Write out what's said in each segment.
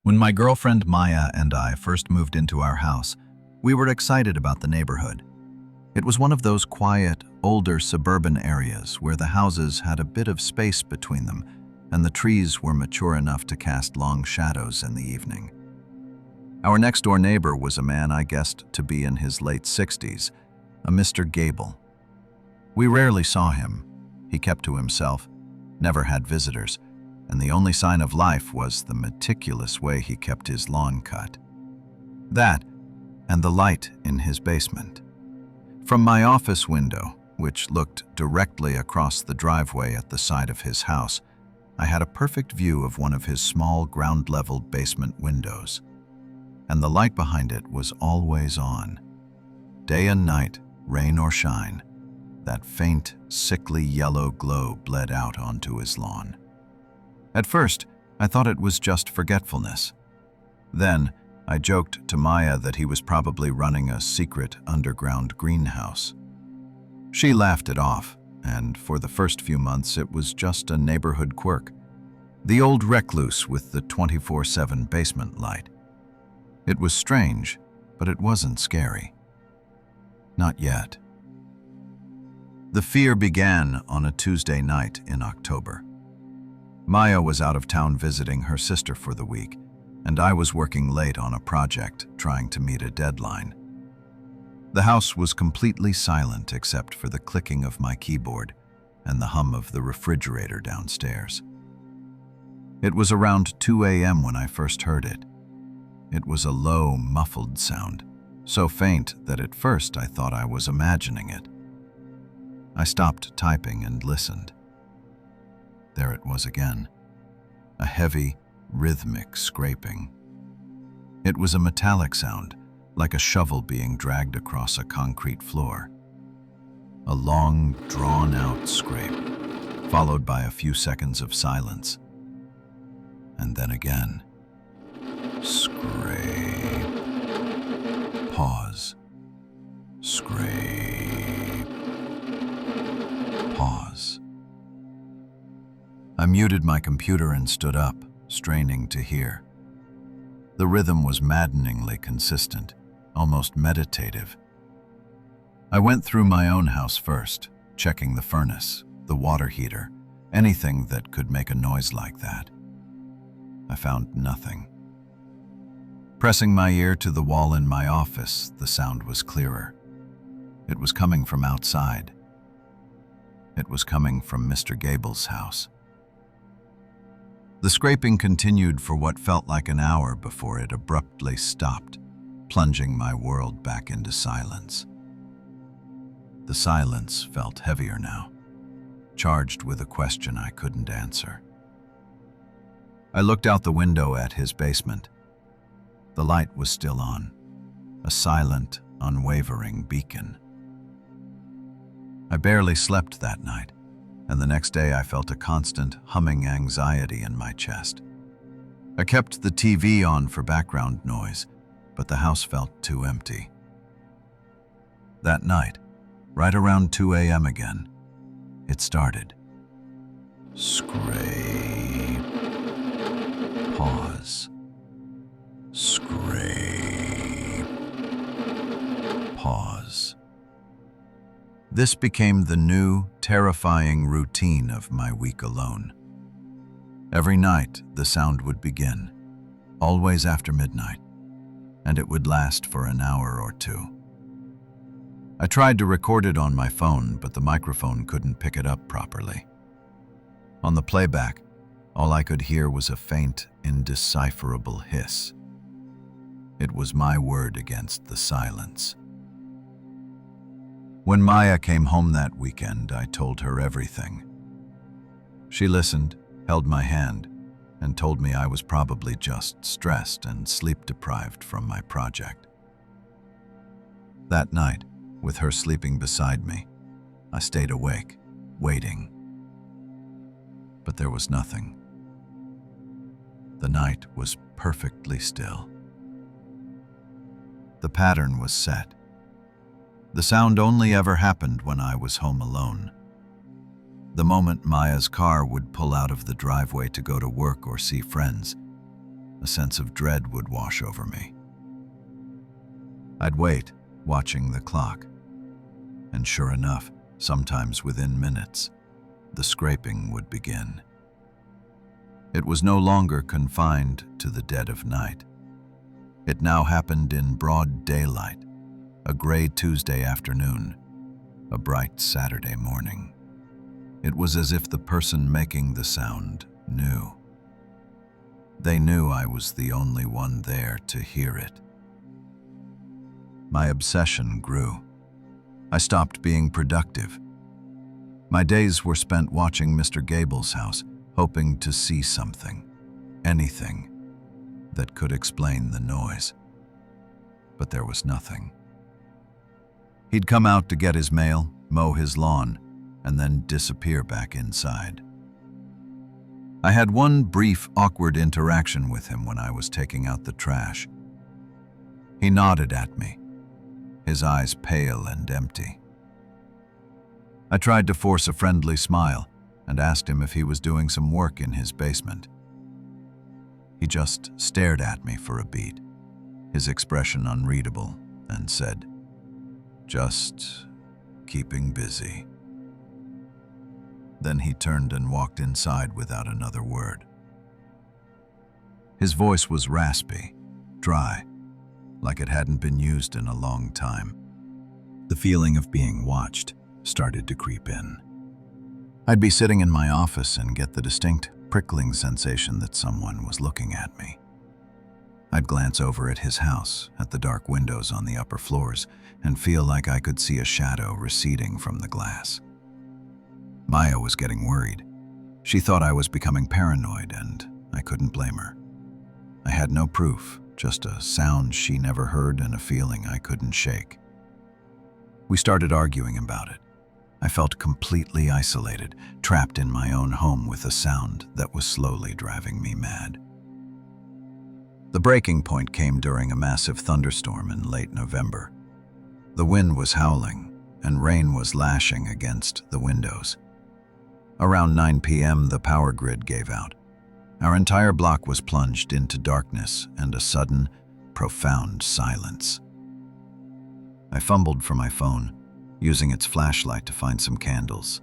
When my girlfriend Maya and I first moved into our house, we were excited about the neighborhood. It was one of those quiet, older suburban areas where the houses had a bit of space between them and the trees were mature enough to cast long shadows in the evening. Our next-door neighbor was a man I guessed to be in his late 60s, a Mr. Gable. We rarely saw him. He kept to himself, never had visitors, and the only sign of life was the meticulous way he kept his lawn cut. That, and the light in his basement. From my office window, which looked directly across the driveway at the side of his house, I had a perfect view of one of his small ground-level basement windows. And the light behind it was always on. Day and night, rain or shine, that faint, sickly yellow glow bled out onto his lawn. At first, I thought it was just forgetfulness. Then, I joked to Maya that he was probably running a secret underground greenhouse. She laughed it off, and for the first few months it was just a neighborhood quirk. The old recluse with the 24/7 basement light. It was strange, but it wasn't scary. Not yet. The fear began on a Tuesday night in October. Maya was out of town visiting her sister for the week, and I was working late on a project trying to meet a deadline. The house was completely silent except for the clicking of my keyboard and the hum of the refrigerator downstairs. It was around 2 a.m. when I first heard it. It was a low, muffled sound, so faint that at first I thought I was imagining it. I stopped typing and listened. There it was again, a heavy, rhythmic scraping. It was a metallic sound, like a shovel being dragged across a concrete floor. A long, drawn-out scrape, followed by a few seconds of silence. And then again. Scrape. Pause. Scrape. Pause. I muted my computer and stood up, straining to hear. The rhythm was maddeningly consistent, almost meditative. I went through my own house first, checking the furnace, the water heater, anything that could make a noise like that. I found nothing. Pressing my ear to the wall in my office, the sound was clearer. It was coming from outside. It was coming from Mr. Gable's house. The scraping continued for what felt like an hour before it abruptly stopped, plunging my world back into silence. The silence felt heavier now, charged with a question I couldn't answer. I looked out the window at his basement. The light was still on, a silent, unwavering beacon. I barely slept that night, and the next day I felt a constant, humming anxiety in my chest. I kept the TV on for background noise, but the house felt too empty. That night, right around 2 a.m. again, it started. Scrape. Pause. Scrape. Pause. This became the new, terrifying routine of my week alone. Every night, the sound would begin, always after midnight, and it would last for an hour or two. I tried to record it on my phone, but the microphone couldn't pick it up properly. On the playback, all I could hear was a faint, indecipherable hiss. It was my word against the silence. When Maya came home that weekend, I told her everything. She listened, held my hand, and told me I was probably just stressed and sleep-deprived from my project. That night, with her sleeping beside me, I stayed awake, waiting. But there was nothing. The night was perfectly still. The pattern was set. The sound only ever happened when I was home alone. The moment Maya's car would pull out of the driveway to go to work or see friends, a sense of dread would wash over me. I'd wait, watching the clock. And sure enough, sometimes within minutes, the scraping would begin. It was no longer confined to the dead of night. It now happened in broad daylight, a gray Tuesday afternoon, a bright Saturday morning. It was as if the person making the sound knew. They knew I was the only one there to hear it. My obsession grew. I stopped being productive. My days were spent watching Mr. Gable's house, hoping to see something, anything, that could explain the noise. But there was nothing. He'd come out to get his mail, mow his lawn, and then disappear back inside. I had one brief, awkward interaction with him when I was taking out the trash. He nodded at me, his eyes pale and empty. I tried to force a friendly smile and asked him if he was doing some work in his basement. He just stared at me for a beat, his expression unreadable, and said, "Just keeping busy." Then he turned and walked inside without another word. His voice was raspy, dry, like it hadn't been used in a long time. The feeling of being watched started to creep in. I'd be sitting in my office and get the distinct, prickling sensation that someone was looking at me. I'd glance over at his house, at the dark windows on the upper floors, and feel like I could see a shadow receding from the glass. Maya was getting worried. She thought I was becoming paranoid, and I couldn't blame her. I had no proof, just a sound she never heard and a feeling I couldn't shake. We started arguing about it. I felt completely isolated, trapped in my own home with a sound that was slowly driving me mad. The breaking point came during a massive thunderstorm in late November. The wind was howling, and rain was lashing against the windows. Around 9 p.m., the power grid gave out. Our entire block was plunged into darkness and a sudden, profound silence. I fumbled for my phone, using its flashlight to find some candles.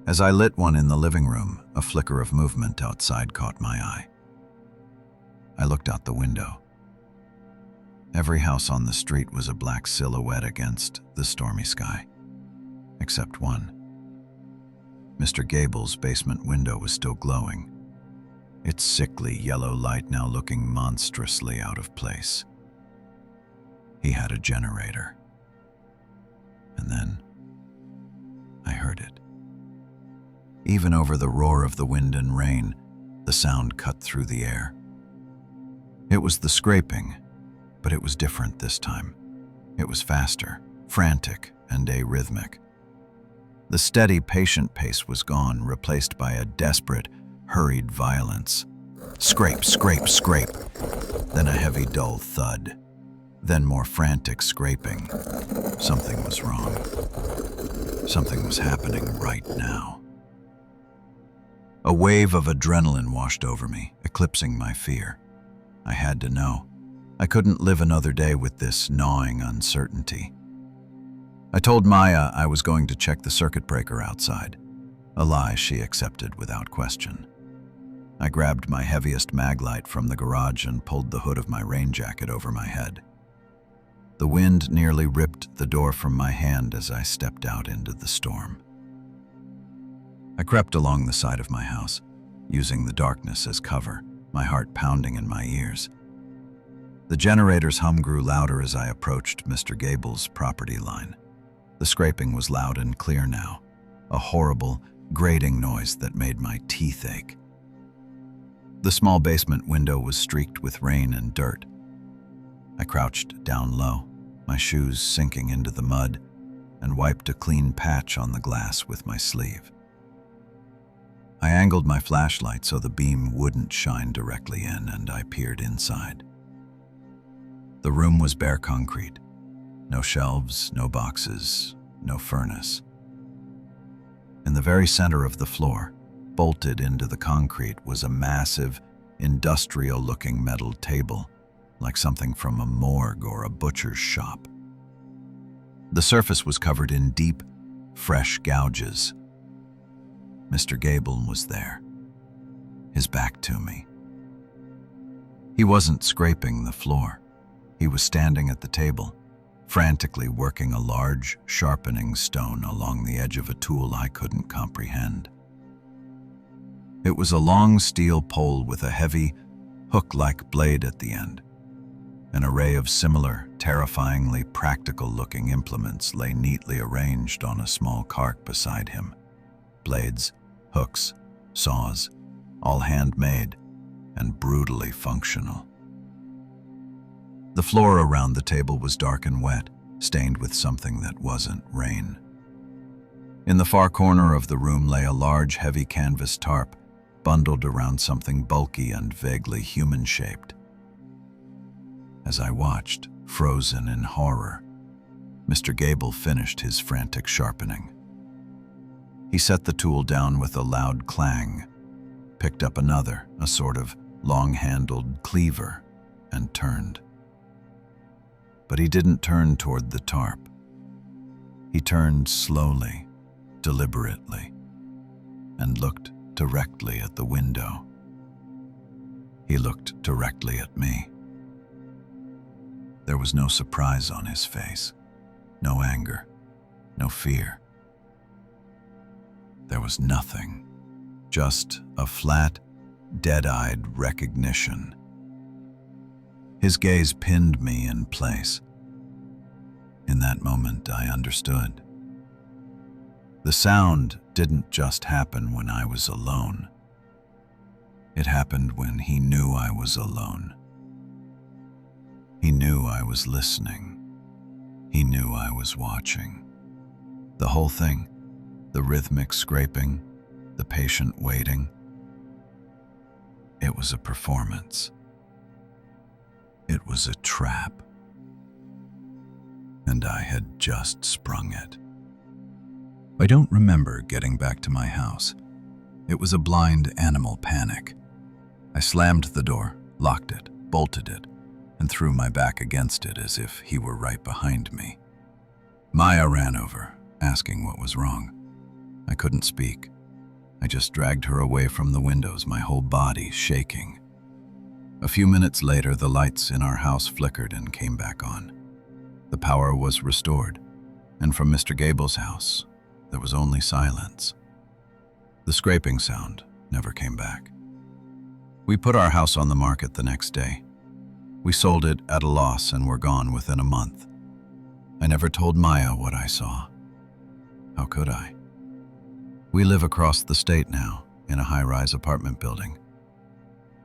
As I lit one in the living room, a flicker of movement outside caught my eye. I looked out the window. Every house on the street was a black silhouette against the stormy sky, except one. Mr. Gable's basement window was still glowing, its sickly yellow light now looking monstrously out of place. He had a generator. And then I heard it. Even over the roar of the wind and rain, the sound cut through the air. It was the scraping, but it was different this time. It was faster, frantic, and rhythmic. The steady, patient pace was gone, replaced by a desperate, hurried violence. Scrape, scrape, scrape. Then a heavy, dull thud. Then more frantic scraping. Something was wrong. Something was happening right now. A wave of adrenaline washed over me, eclipsing my fear. I had to know. I couldn't live another day with this gnawing uncertainty. I told Maya I was going to check the circuit breaker outside, a lie she accepted without question. I grabbed my heaviest mag light from the garage and pulled the hood of my rain jacket over my head. The wind nearly ripped the door from my hand as I stepped out into the storm. I crept along the side of my house, using the darkness as cover, my heart pounding in my ears. The generator's hum grew louder as I approached Mr. Gable's property line. The scraping was loud and clear now, a horrible, grating noise that made my teeth ache. The small basement window was streaked with rain and dirt. I crouched down low, my shoes sinking into the mud, and wiped a clean patch on the glass with my sleeve. I angled my flashlight so the beam wouldn't shine directly in, and I peered inside. The room was bare concrete. No shelves, no boxes, no furnace. In the very center of the floor, bolted into the concrete, was a massive, industrial-looking metal table, like something from a morgue or a butcher's shop. The surface was covered in deep, fresh gouges. Mr. Gable was there, his back to me. He wasn't scraping the floor. He was standing at the table, frantically working a large, sharpening stone along the edge of a tool I couldn't comprehend. It was a long steel pole with a heavy, hook-like blade at the end. An array of similar, terrifyingly practical-looking implements lay neatly arranged on a small cart beside him. Blades, hooks, saws, all handmade and brutally functional. The floor around the table was dark and wet, stained with something that wasn't rain. In the far corner of the room lay a large, heavy canvas tarp, bundled around something bulky and vaguely human-shaped. As I watched, frozen in horror, Mr. Gable finished his frantic sharpening. He set the tool down with a loud clang, picked up another, a sort of long-handled cleaver, and turned. But he didn't turn toward the tarp. He turned slowly, deliberately, and looked directly at the window. He looked directly at me. There was no surprise on his face, no anger, no fear. There was nothing, just a flat, dead-eyed recognition. His gaze pinned me in place. In that moment, I understood. The sound didn't just happen when I was alone. It happened when he knew I was alone. He knew I was listening. He knew I was watching. The whole thing, the rhythmic scraping, the patient waiting, it was a performance. It was a trap. And I had just sprung it. I don't remember getting back to my house. It was a blind animal panic. I slammed the door, locked it, bolted it, and threw my back against it as if he were right behind me. Maya ran over, asking what was wrong. I couldn't speak. I just dragged her away from the windows, my whole body shaking. A few minutes later, the lights in our house flickered and came back on. The power was restored, and from Mr. Gable's house, there was only silence. The scraping sound never came back. We put our house on the market the next day. We sold it at a loss and were gone within a month. I never told Maya what I saw. How could I? We live across the state now, in a high-rise apartment building.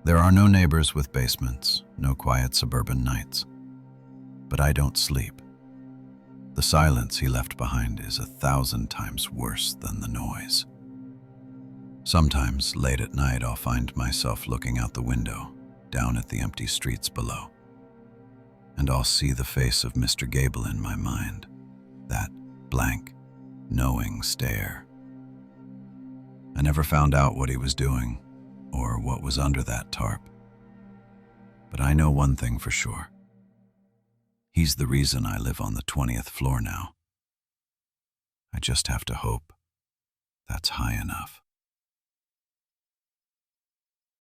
There are no neighbors with basements, no quiet suburban nights. But I don't sleep. The silence he left behind is 1,000 times worse than the noise. Sometimes, late at night, I'll find myself looking out the window, down at the empty streets below. And I'll see the face of Mr. Gable in my mind, that blank, knowing stare. I never found out what he was doing, or what was under that tarp. But I know one thing for sure. He's the reason I live on the 20th floor now. I just have to hope that's high enough.